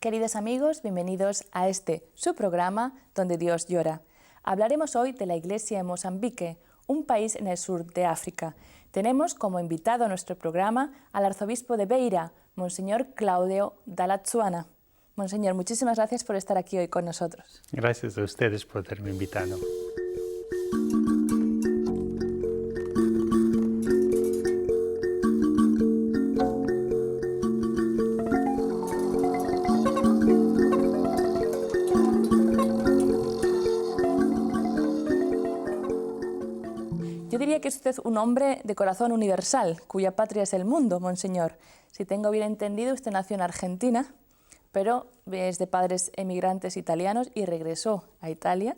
queridos amigos, bienvenidos a su programa donde Dios llora. Hablaremos hoy de la Iglesia en Mozambique, un país en el sur de África. Tenemos como invitado a nuestro programa al arzobispo de Beira, Monseñor Claudio Dalatzuana. Monseñor, muchísimas gracias por estar aquí hoy con nosotros. Gracias a ustedes por haberme invitado. Yo diría que es usted un hombre de corazón universal, cuya patria es el mundo, Monseñor. Si tengo bien entendido, usted nació en Argentina, pero es de padres emigrantes italianos y regresó a Italia,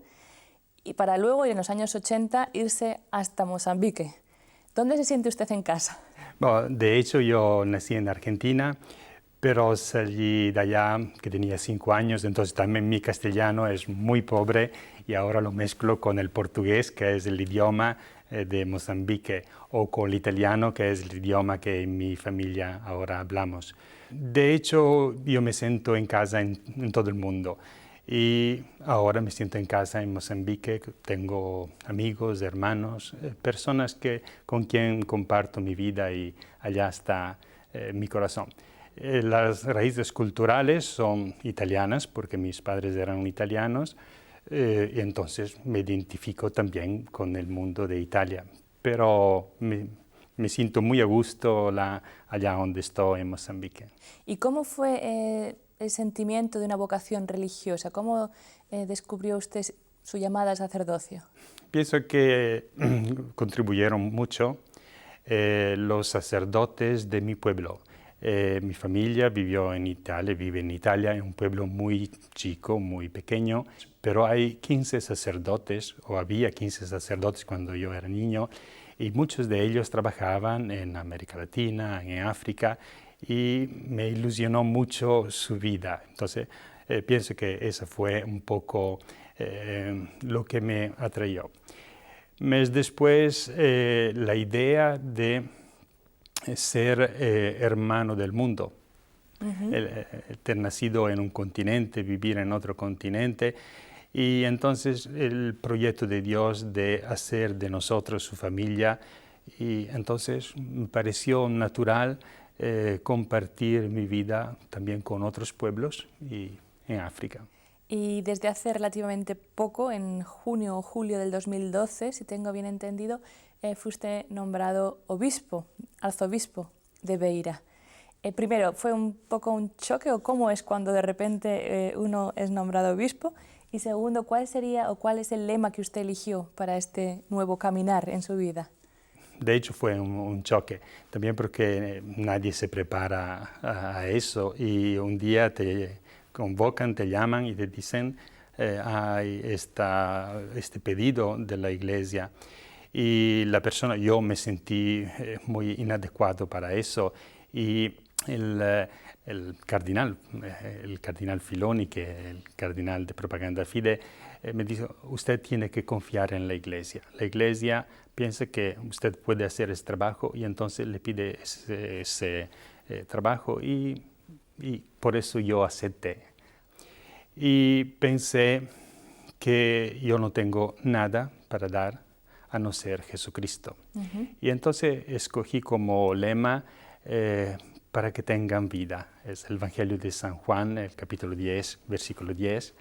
y para luego, en los años 80, irse hasta Mozambique. ¿Dónde se siente usted en casa? Bueno, de hecho, yo nací en Argentina, pero salí de allá que tenía 5 años, entonces también mi castellano es muy pobre y ahora lo mezclo con el portugués, que es el idioma de Mozambique, o con el italiano, que es el idioma que en mi familia ahora hablamos. De hecho, yo me siento en casa en todo el mundo. Y ahora me siento en casa en Mozambique, tengo amigos, hermanos, personas con quien comparto mi vida y allá está mi corazón. Las raíces culturales son italianas porque mis padres eran italianos y entonces me identifico también con el mundo de Italia. Pero me siento muy a gusto allá donde estoy en Mozambique. ¿Y cómo fue el sentimiento de una vocación religiosa? ¿Cómo descubrió usted su llamada al sacerdocio? Pienso que contribuyeron mucho los sacerdotes de mi pueblo. Mi familia vive en Italia, en un pueblo muy chico, muy pequeño, pero hay 15 sacerdotes, o había 15 sacerdotes cuando yo era niño, y muchos de ellos trabajaban en América Latina, en África, y me ilusionó mucho su vida. Entonces, pienso que eso fue un poco lo que me atrajo. Mes después, la idea de ser hermano del mundo, ter nacido en un continente, vivir en otro continente, y entonces el proyecto de Dios de hacer de nosotros su familia, y entonces me pareció natural compartir mi vida también con otros pueblos y en África. Y desde hace relativamente poco, en junio o julio del 2012, si tengo bien entendido, fue usted nombrado arzobispo de Beira. Primero, ¿fue un poco un choque o cómo es cuando de repente uno es nombrado obispo? Y segundo, ¿cuál es el lema que usted eligió para este nuevo caminar en su vida? De hecho fue un choque, también porque nadie se prepara a eso y un día te convocan, te llaman y te dicen hay este pedido de la iglesia y yo me sentí muy inadecuado para eso y el cardinal Filoni, que es el cardinal de Propaganda Fide, me dijo, usted tiene que confiar en la iglesia piensa que usted puede hacer ese trabajo y entonces le pide ese trabajo y por eso yo acepté. Y pensé que yo no tengo nada para dar a no ser Jesucristo. Y entonces escogí como lema para que tengan vida. Es el Evangelio de San Juan, el capítulo 10, versículo 10,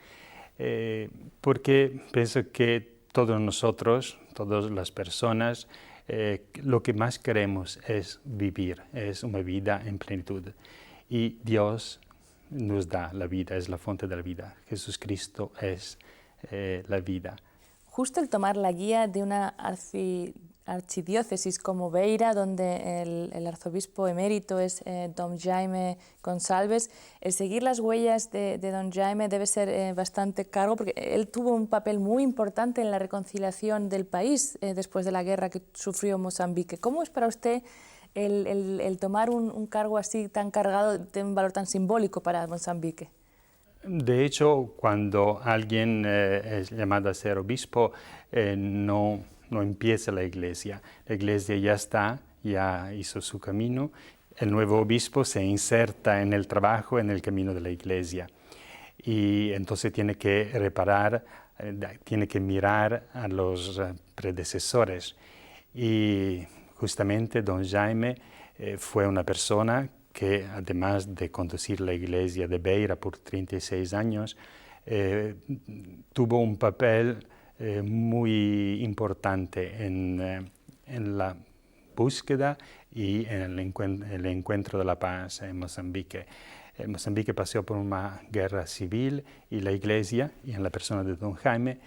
porque pienso que todos nosotros, todas las personas, lo que más queremos es vivir, es una vida en plenitud. Y Dios nos da la vida, es la fuente de la vida. Jesucristo es la vida. Justo el tomar la guía de una archidiócesis como Beira, donde el arzobispo emérito es don Jaime Gonçalves, el seguir las huellas de don Jaime debe ser bastante caro, porque él tuvo un papel muy importante en la reconciliación del país después de la guerra que sufrió Mozambique. ¿Cómo es para usted el tomar un cargo así tan cargado, de un valor tan simbólico para Mozambique? De hecho, cuando alguien es llamado a ser obispo, no empieza la iglesia. La iglesia ya está, ya hizo su camino. El nuevo obispo se inserta en el trabajo, en el camino de la iglesia. y entonces tiene que reparar, tiene que mirar a los predecesores. Y justamente don Jaime fue una persona que, además de conducir la iglesia de Beira por 36 años, tuvo un papel muy importante en la búsqueda y en el encuentro de la paz en Mozambique. Mozambique pasó por una guerra civil y la iglesia, y en la persona de don Jaime,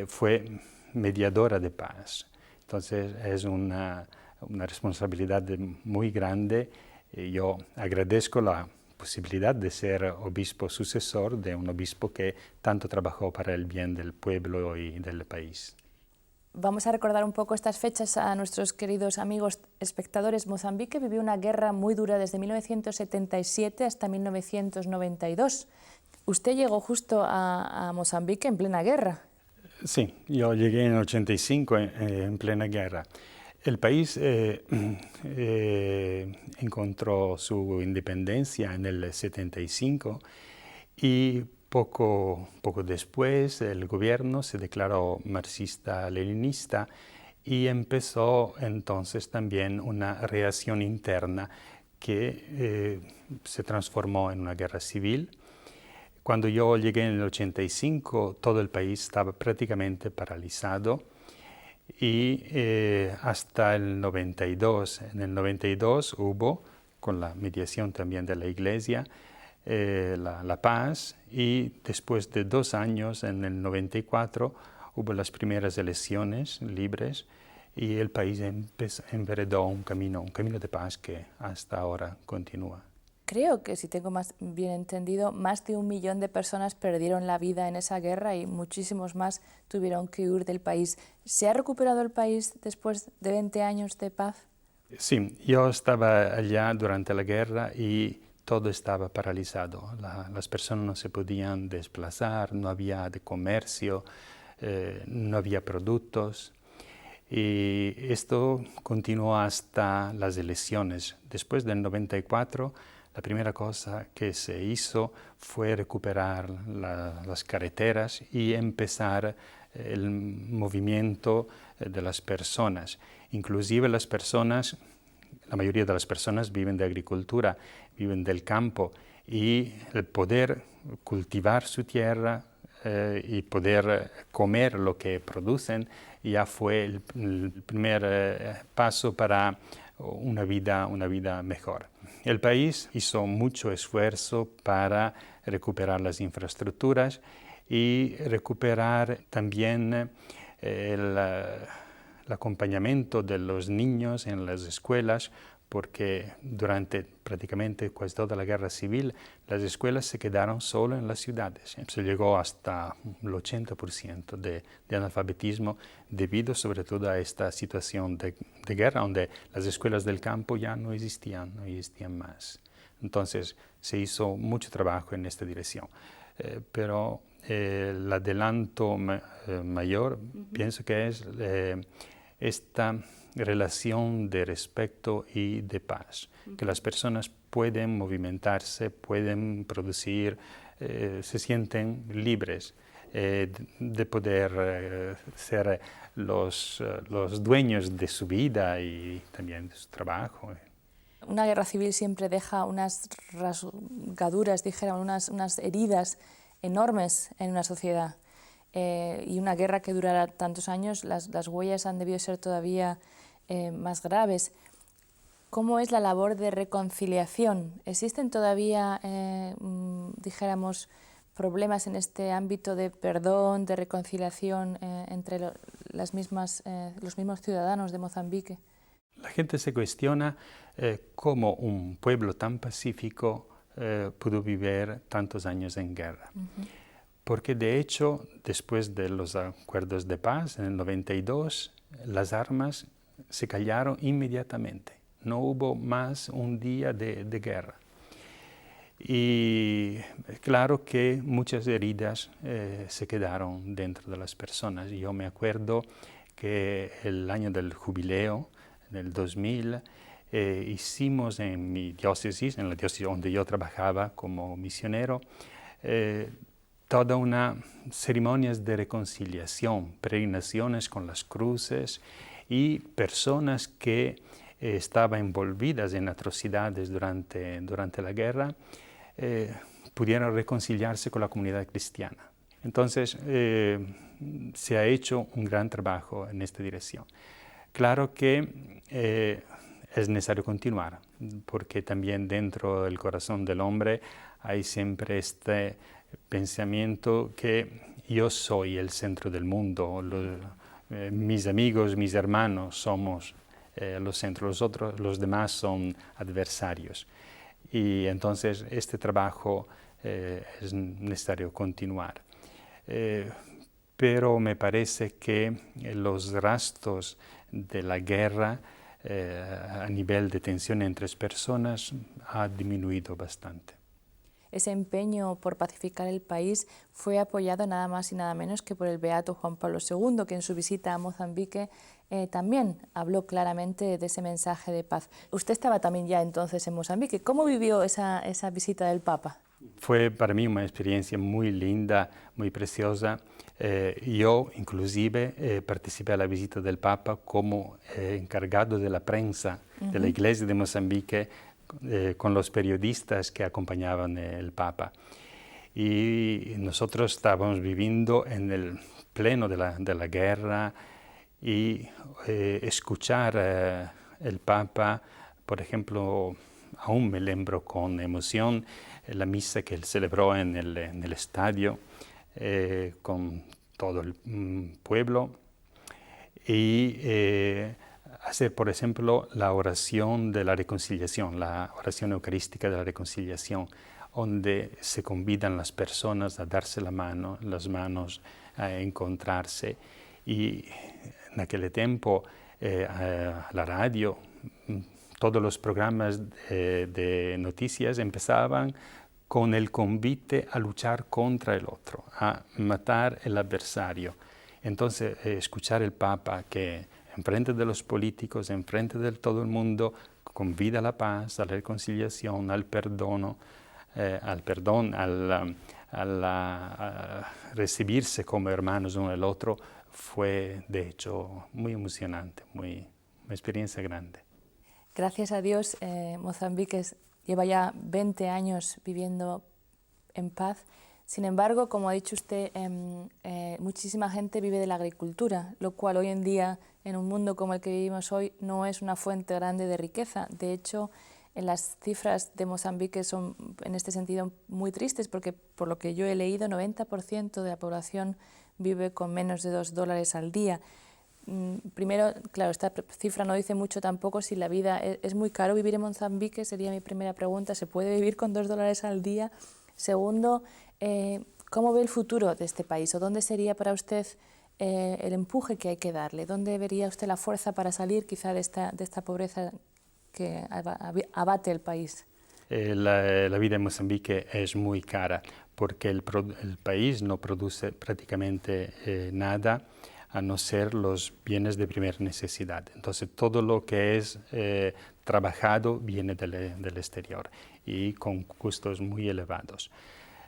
fue mediadora de paz. Entonces es una responsabilidad muy grande. Yo agradezco la posibilidad de ser obispo sucesor de un obispo que tanto trabajó para el bien del pueblo y del país. Vamos a recordar un poco estas fechas a nuestros queridos amigos espectadores. Mozambique vivió una guerra muy dura desde 1977 hasta 1992. Usted llegó justo a Mozambique en plena guerra. Sí, yo llegué en el 85 en plena guerra. El país encontró su independencia en el 75 y poco después el gobierno se declaró marxista-leninista y empezó entonces también una reacción interna que se transformó en una guerra civil. Cuando yo llegué en el 85, todo el país estaba prácticamente paralizado y hasta el 92. En el 92 hubo, con la mediación también de la Iglesia, la paz, y después de 2 años, en el 94, hubo las primeras elecciones libres y el país enveredó un camino de paz que hasta ahora continúa. Creo que, si tengo más bien entendido, más de 1 millón de personas perdieron la vida en esa guerra y muchísimos más tuvieron que huir del país. ¿Se ha recuperado el país después de 20 años de paz? Sí, yo estaba allá durante la guerra y todo estaba paralizado. Las personas no se podían desplazar, no había de comercio, no había productos. Y esto continuó hasta las elecciones. Después del 94, la primera cosa que se hizo fue recuperar las carreteras y empezar el movimiento de las personas. Inclusive las personas, la mayoría de las personas viven de agricultura, viven del campo, y el poder cultivar su tierra y poder comer lo que producen ya fue el primer paso para una vida mejor. El país hizo mucho esfuerzo para recuperar las infraestructuras y recuperar también el acompañamiento de los niños en las escuelas, porque durante prácticamente casi toda la guerra civil las escuelas se quedaron solo en las ciudades. Se llegó hasta el 80% de analfabetismo debido sobre todo a esta situación de guerra, donde las escuelas del campo ya no existían más. Entonces se hizo mucho trabajo en esta dirección. Pero el adelanto mayor pienso que es esta relación de respeto y de paz, que las personas pueden movimentarse, pueden producir, se sienten libres de poder ser los dueños de su vida y también de su trabajo. Una guerra civil siempre deja unas rasgaduras, unas heridas enormes en una sociedad. Y una guerra que durara tantos años, las huellas han debido ser todavía más graves. ¿Cómo es la labor de reconciliación? ¿Existen todavía, dijéramos, problemas en este ámbito de perdón, de reconciliación entre los mismos ciudadanos de Mozambique? La gente se cuestiona cómo un pueblo tan pacífico pudo vivir tantos años en guerra. Porque de hecho, después de los acuerdos de paz en el 92, las armas se callaron inmediatamente. No hubo más un día de guerra. Y claro que muchas heridas se quedaron dentro de las personas. Yo me acuerdo que el año del jubileo, en el 2000, hicimos en mi diócesis, en la diócesis donde yo trabajaba como misionero, toda una ceremonias de reconciliación, peregrinaciones con las cruces y personas que estaban envolvidas en atrocidades durante la guerra, pudieron reconciliarse con la comunidad cristiana. Entonces, se ha hecho un gran trabajo en esta dirección. Claro que es necesario continuar, porque también dentro del corazón del hombre hay siempre este pensamiento que yo soy el centro del mundo, mis amigos, mis hermanos somos los centros, los demás son adversarios. Y entonces este trabajo es necesario continuar. Pero me parece que los rastros de la guerra a nivel de tensión entre personas ha disminuido bastante. Ese empeño por pacificar el país fue apoyado nada más y nada menos que por el beato Juan Pablo II, que en su visita a Mozambique también habló claramente de ese mensaje de paz. Usted estaba también ya entonces en Mozambique. ¿Cómo vivió esa visita del Papa? Fue para mí una experiencia muy linda, muy preciosa. Yo inclusive participé a la visita del Papa como encargado de la prensa de la Iglesia de Mozambique con los periodistas que acompañaban el Papa. Y nosotros estábamos viviendo en el pleno de la guerra y escuchar el Papa, por ejemplo, aún me lembro con emoción la misa que él celebró en el estadio con todo el pueblo y hacer, por ejemplo, la oración de la reconciliación, la oración eucarística de la reconciliación, donde se convidan las personas a darse las manos, a encontrarse. Y en aquel tiempo la radio, todos los programas de noticias empezaban con el convite a luchar contra el otro, a matar el adversario. Entonces, escuchar el Papa que enfrente de los políticos, enfrente de todo el mundo, convida a la paz, a la reconciliación, al perdón, a recibirse como hermanos uno del otro, fue de hecho muy emocionante, una experiencia grande. Gracias a Dios, Mozambique lleva ya 20 años viviendo en paz. Sin embargo, como ha dicho usted, muchísima gente vive de la agricultura, lo cual hoy en día, en un mundo como el que vivimos hoy, no es una fuente grande de riqueza. De hecho, las cifras de Mozambique son, en este sentido, muy tristes, porque por lo que yo he leído, 90% de la población vive con menos de $2 al día. Primero, claro, esta cifra no dice mucho tampoco si la vida es muy caro vivir en Mozambique, sería mi primera pregunta. ¿Se puede vivir con $2 al día? Segundo, ¿cómo ve el futuro de este país? ¿O dónde sería para usted el empuje que hay que darle? ¿Dónde vería usted la fuerza para salir quizá de esta pobreza que abate el país? La vida en Mozambique es muy cara porque el país no produce prácticamente nada a no ser los bienes de primera necesidad. Entonces todo lo que es trabajado viene del exterior y con costos muy elevados.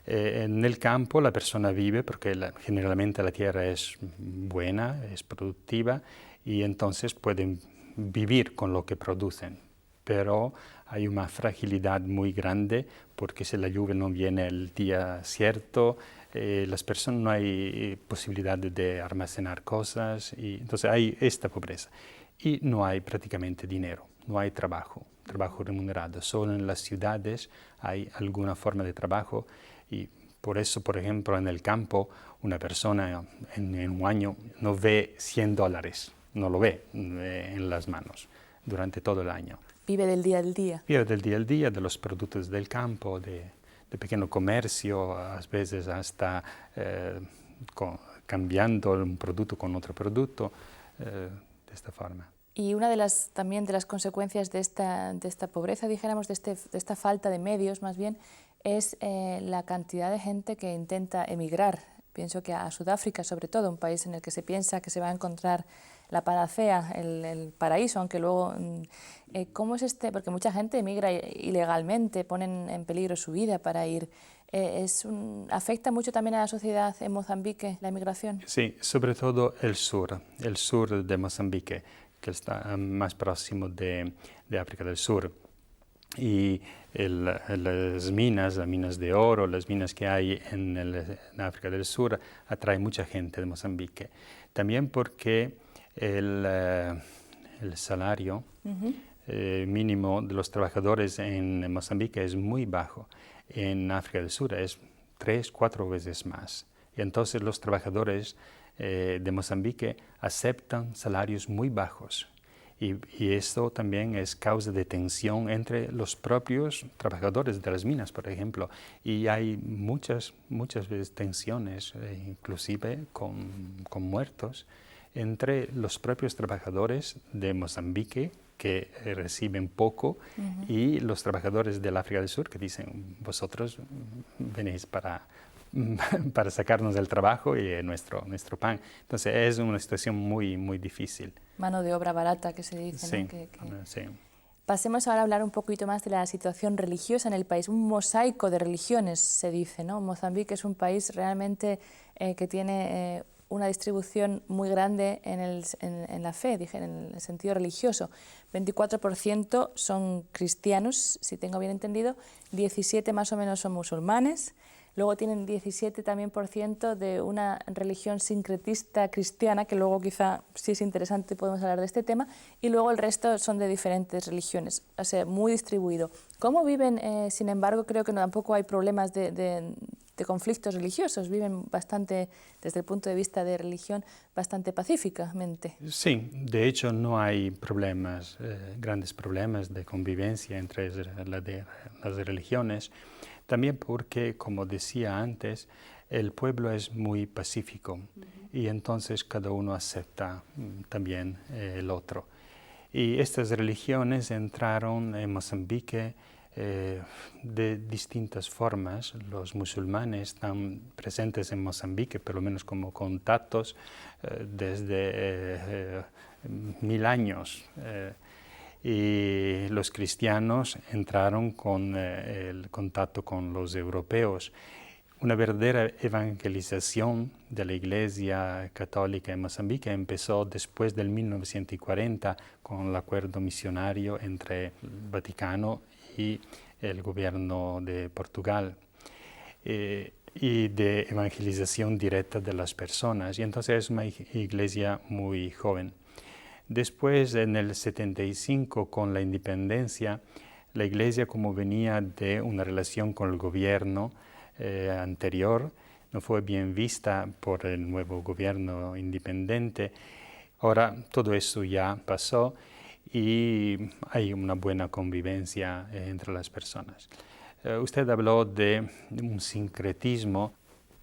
En el campo la persona vive porque generalmente la tierra es buena, es productiva y entonces pueden vivir con lo que producen, pero hay una fragilidad muy grande porque si la lluvia no viene el día cierto, las personas no hay posibilidad de almacenar cosas y entonces hay esta pobreza y no hay prácticamente dinero, no hay trabajo remunerado. Solo en las ciudades hay alguna forma de trabajo y por eso, por ejemplo, en el campo una persona en un año no ve $100, no lo ve en las manos durante todo el año. Vive del día al día. Vive del día al día, de los productos del campo, de pequeño comercio, a veces hasta cambiando un producto con otro producto, de esta forma. Y una también de las consecuencias de esta pobreza, dijéramos, de esta falta de medios más bien, es la cantidad de gente que intenta emigrar. Pienso que a Sudáfrica, sobre todo, un país en el que se piensa que se va a encontrar la panacea, el paraíso, aunque luego, ¿cómo es porque mucha gente emigra ilegalmente, ponen en peligro su vida para ir. ¿Afecta mucho también a la sociedad en Mozambique la inmigración? Sí, sobre todo el sur de Mozambique, que está más próximo de África del Sur. Y las minas de oro, las minas que hay en África del Sur, atraen mucha gente de Mozambique. También porque el salario mínimo de los trabajadores en Mozambique es muy bajo. En África del Sur es 3, 4 veces más. Y entonces los trabajadores de Mozambique aceptan salarios muy bajos. Y esto también es causa de tensión entre los propios trabajadores de las minas, por ejemplo. Y hay muchas veces tensiones, inclusive con muertos, entre los propios trabajadores de Mozambique, que reciben poco, y los trabajadores del África del Sur, que dicen, vosotros venís para sacarnos del trabajo y nuestro pan. Entonces es una situación muy difícil. Mano de obra barata, que se dice, sí, ¿no? Sí. Pasemos ahora a hablar un poquito más de la situación religiosa en el país. Un mosaico de religiones, se dice, ¿no? Mozambique es un país realmente que tiene una distribución muy grande en la fe, dije, en el sentido religioso. 24% son cristianos, si tengo bien entendido, 17% más o menos son musulmanes. Luego tienen 17% también de una religión sincretista cristiana, que luego quizá, si es interesante, podemos hablar de este tema, y luego el resto son de diferentes religiones, o sea, muy distribuido. ¿Cómo viven? Sin embargo, creo que tampoco hay problemas de conflictos religiosos, viven bastante, desde el punto de vista de religión, bastante pacíficamente. Sí, de hecho no hay problemas, grandes problemas de convivencia entre las religiones. También porque, como decía antes, el pueblo es muy pacífico y entonces cada uno acepta también el otro. Y estas religiones entraron en Mozambique de distintas formas. Los musulmanes están presentes en Mozambique, por lo menos como contactos, desde 1000 años. Y los cristianos entraron con el contacto con los europeos. Una verdadera evangelización de la Iglesia Católica en Mozambique empezó después del 1940 con el acuerdo misionario entre el Vaticano y el gobierno de Portugal. Y de evangelización directa de las personas. Y entonces es una iglesia muy joven. Después, en el 75, con la independencia, la iglesia, como venía de una relación con el gobierno anterior, no fue bien vista por el nuevo gobierno independiente. Ahora todo eso ya pasó y hay una buena convivencia entre las personas. Usted habló de un sincretismo.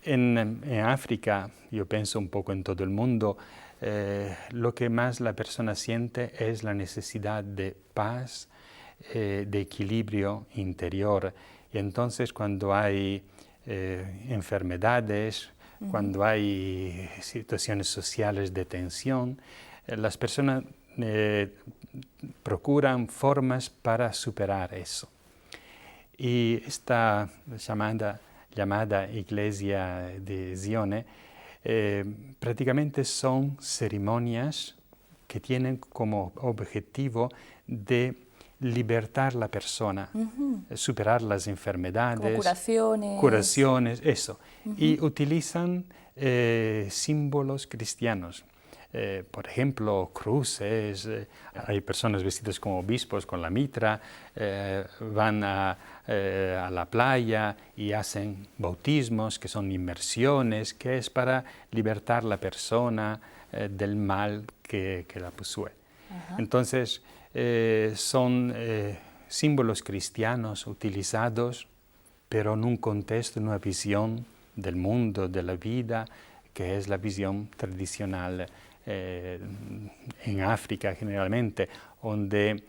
En África, yo pienso un poco en todo el mundo, lo que más la persona siente es la necesidad de paz, de equilibrio interior. Y entonces cuando hay enfermedades, cuando hay situaciones sociales de tensión, las personas procuran formas para superar eso. Y esta llamada Iglesia de Zione prácticamente son ceremonias que tienen como objetivo de libertar la persona, superar las enfermedades, como curaciones, eso. Y utilizan símbolos cristianos. Por ejemplo, cruces, hay personas vestidas como obispos con la mitra, van a la playa y hacen bautismos, que son inmersiones, que es para libertar a la persona del mal que la posee. Entonces, son símbolos cristianos utilizados, pero en un contexto, en una visión del mundo, de la vida, que es la visión tradicional en África generalmente, donde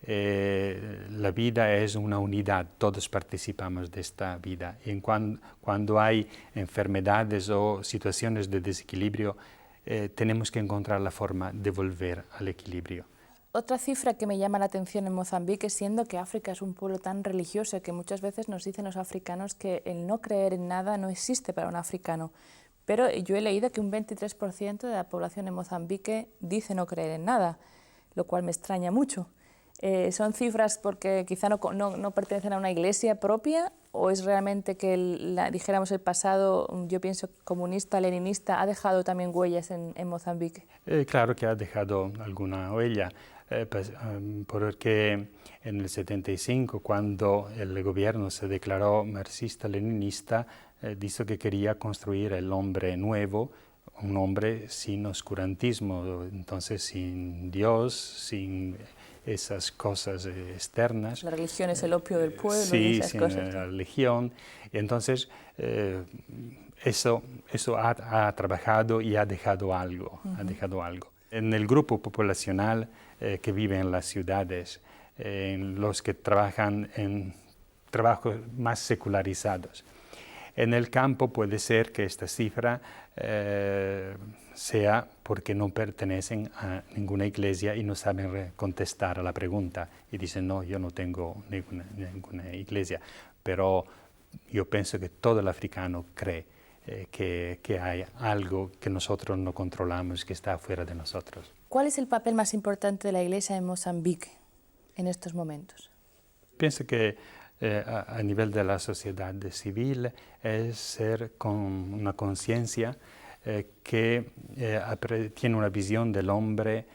la vida es una unidad, todos participamos de esta vida. Y cuando hay enfermedades o situaciones de desequilibrio, tenemos que encontrar la forma de volver al equilibrio. Otra cifra que me llama la atención en Mozambique, siendo que África es un pueblo tan religioso que muchas veces nos dicen los africanos que el no creer en nada no existe para un africano. Pero yo he leído que un 23% de la población en Mozambique dice no creer en nada, lo cual me extraña mucho. ¿Son cifras porque quizá no pertenecen a una iglesia propia o es realmente que, dijéramos, el pasado, yo pienso, comunista, leninista, ha dejado también huellas en Mozambique? Claro que ha dejado alguna huella, porque en el 75, cuando el gobierno se declaró marxista-leninista, dijo que quería construir el hombre nuevo, un hombre sin oscurantismo, entonces sin Dios, sin esas cosas externas. La religión es el opio del pueblo. Sí, y esas sin cosas. la religión. Y entonces eso ha trabajado y ha dejado algo, ha dejado algo. En el grupo poblacional que vive en las ciudades, en los que trabajan en trabajos más secularizados. En el campo puede ser que esta cifra sea porque no pertenecen a ninguna iglesia y no saben contestar a la pregunta y dicen, no, yo no tengo ninguna iglesia. Pero yo pienso que todo el africano cree que hay algo que nosotros no controlamos, que está fuera de nosotros. ¿Cuál es el papel más importante de la iglesia en Mozambique en estos momentos? Pienso que a nivel de la sociedad civil es ser con una conciencia que tiene una visión del hombre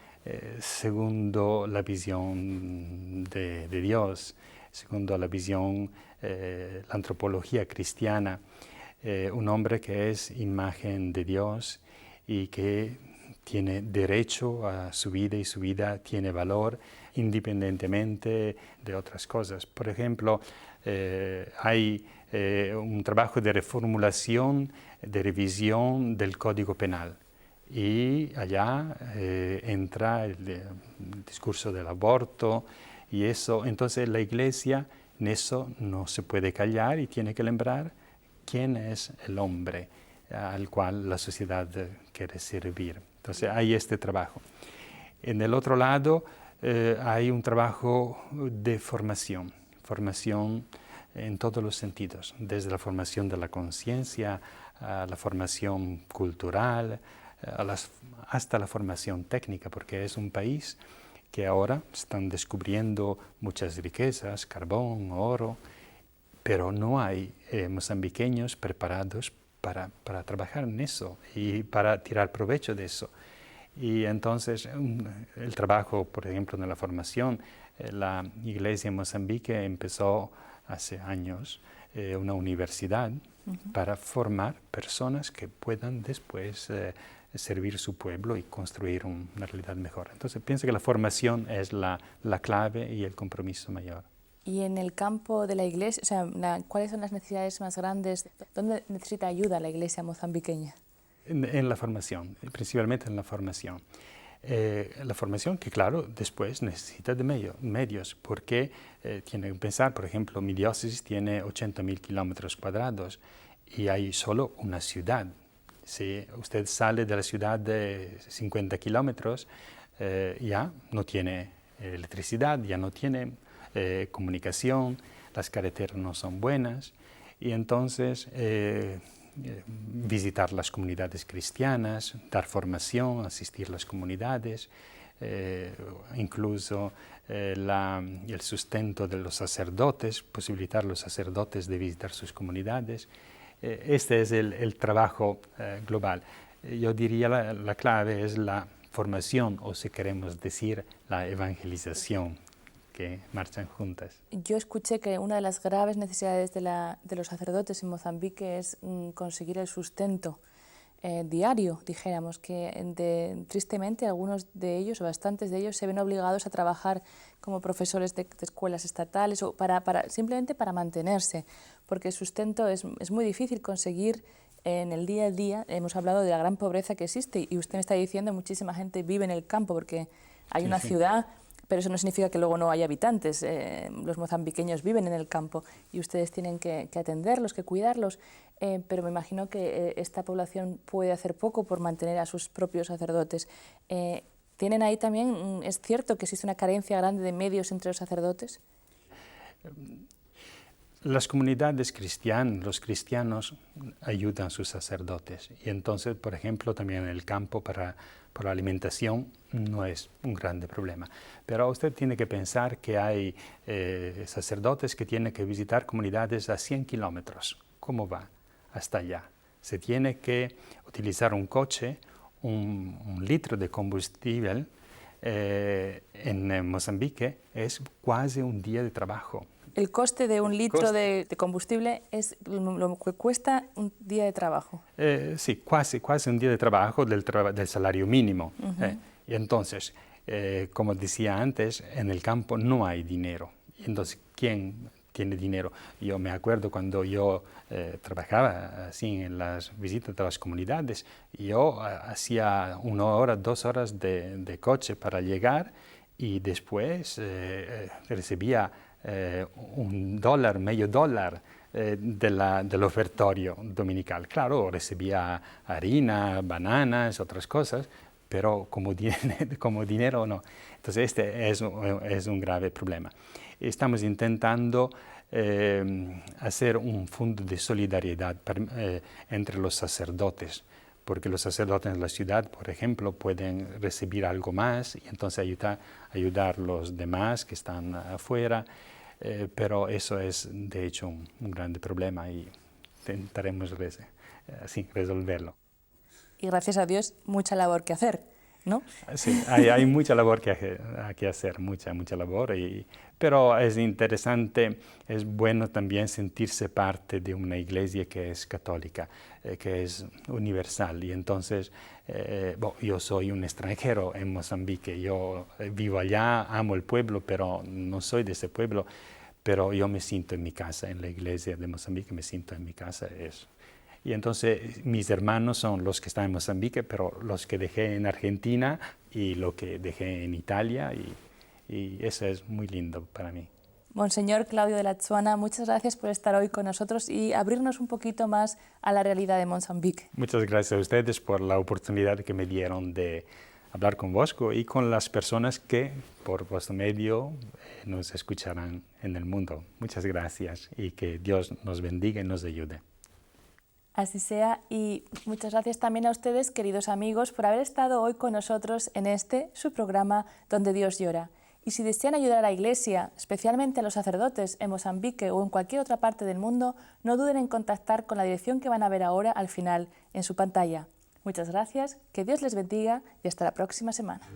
segundo la visión de Dios, segundo la visión, la antropología cristiana, un hombre que es imagen de Dios y que tiene derecho a su vida y su vida tiene valor independientemente de otras cosas. Por ejemplo, hay un trabajo de reformulación, de revisión del Código Penal y allá entra el discurso del aborto y eso. Entonces la Iglesia en eso no se puede callar y tiene que lembrar quién es el hombre al cual la sociedad quiere servir. Entonces hay este trabajo. En el otro lado hay un trabajo de formación en todos los sentidos, desde la formación de la conciencia, a la formación cultural, hasta la formación técnica, porque es un país que ahora están descubriendo muchas riquezas, carbón, oro, pero no hay mozambiqueños preparados para trabajar en eso y para tirar provecho de eso. Y entonces el trabajo, por ejemplo, en la formación, la iglesia en Mozambique empezó hace años una universidad para formar personas que puedan después servir su pueblo y construir una realidad mejor. Entonces pienso que la formación es la clave y el compromiso mayor. Y en el campo de la iglesia, o sea, ¿cuáles son las necesidades más grandes? ¿Dónde necesita ayuda la iglesia mozambiqueña? En la formación, principalmente en la formación. La formación que, claro, después necesita de medios, porque tiene que pensar, por ejemplo, mi diócesis tiene 80.000 kilómetros cuadrados y hay solo una ciudad. Si usted sale de la ciudad de 50 kilómetros, ya no tiene electricidad, ya no tiene comunicación, las carreteras no son buenas y entonces visitar las comunidades cristianas, dar formación, asistir a las comunidades, incluso el sustento de los sacerdotes, posibilitar a los sacerdotes de visitar sus comunidades. Este es el trabajo global. Yo diría la clave es la formación, o si queremos decir, la evangelización, que marchan juntas. Yo escuché que una de las graves necesidades de los sacerdotes en Mozambique es conseguir el sustento diario, dijéramos, que tristemente algunos de ellos, o bastantes de ellos, se ven obligados a trabajar como profesores de escuelas estatales o simplemente para mantenerse, porque el sustento es muy difícil conseguir en el día a día. Hemos hablado de la gran pobreza que existe y usted me está diciendo que muchísima gente vive en el campo porque hay una ciudad, pero eso no significa que luego no haya habitantes. Los mozambiqueños viven en el campo y ustedes tienen que atenderlos, que cuidarlos, pero me imagino que esta población puede hacer poco por mantener a sus propios sacerdotes. ¿Tienen ahí también, es cierto que existe una carencia grande de medios entre los sacerdotes? Las comunidades cristianas, los cristianos ayudan a sus sacerdotes y entonces, por ejemplo, también en el campo para la alimentación no es un grande problema. Pero usted tiene que pensar que hay sacerdotes que tienen que visitar comunidades a 100 kilómetros. ¿Cómo va hasta allá? Se tiene que utilizar un coche, un litro de combustible en Mozambique es casi un día de trabajo. El coste de un litro de combustible es lo que cuesta un día de trabajo. Sí, casi un día de trabajo del salario mínimo. Y entonces, como decía antes, en el campo no hay dinero. Entonces, ¿quién tiene dinero? Yo me acuerdo cuando yo trabajaba así en las visitas de las comunidades, yo hacía 1 hora, 2 horas de coche para llegar y después recibía $1, medio dólar del ofertorio dominical. Claro, recibía harina, bananas, otras cosas, pero como dinero no. Entonces este es un grave problema. Estamos intentando hacer un fondo de solidaridad entre los sacerdotes, porque los sacerdotes en la ciudad, por ejemplo, pueden recibir algo más y entonces ayudar a los demás que están afuera, pero eso es de hecho un grande problema y intentaremos resolverlo. Y gracias a Dios, mucha labor que hacer, ¿no? Sí, hay mucha labor que hacer, mucha labor, pero es interesante, es bueno también sentirse parte de una iglesia que es católica, que es universal. Y entonces, yo soy un extranjero en Mozambique, yo vivo allá, amo el pueblo, pero no soy de ese pueblo, pero yo me siento en mi casa, en la iglesia de Mozambique me siento en mi casa. Y entonces mis hermanos son los que están en Mozambique, pero los que dejé en Argentina y lo que dejé en Italia, y eso es muy lindo para mí. Monseñor Claudio de la Tsuana, muchas gracias por estar hoy con nosotros y abrirnos un poquito más a la realidad de Mozambique. Muchas gracias a ustedes por la oportunidad que me dieron de hablar con vos y con las personas que por vuestro medio nos escucharán en el mundo. Muchas gracias y que Dios nos bendiga y nos ayude. Así sea, y muchas gracias también a ustedes, queridos amigos, por haber estado hoy con nosotros en su programa Donde Dios llora. Y si desean ayudar a la Iglesia, especialmente a los sacerdotes en Mozambique o en cualquier otra parte del mundo, no duden en contactar con la dirección que van a ver ahora al final en su pantalla. Muchas gracias, que Dios les bendiga y hasta la próxima semana.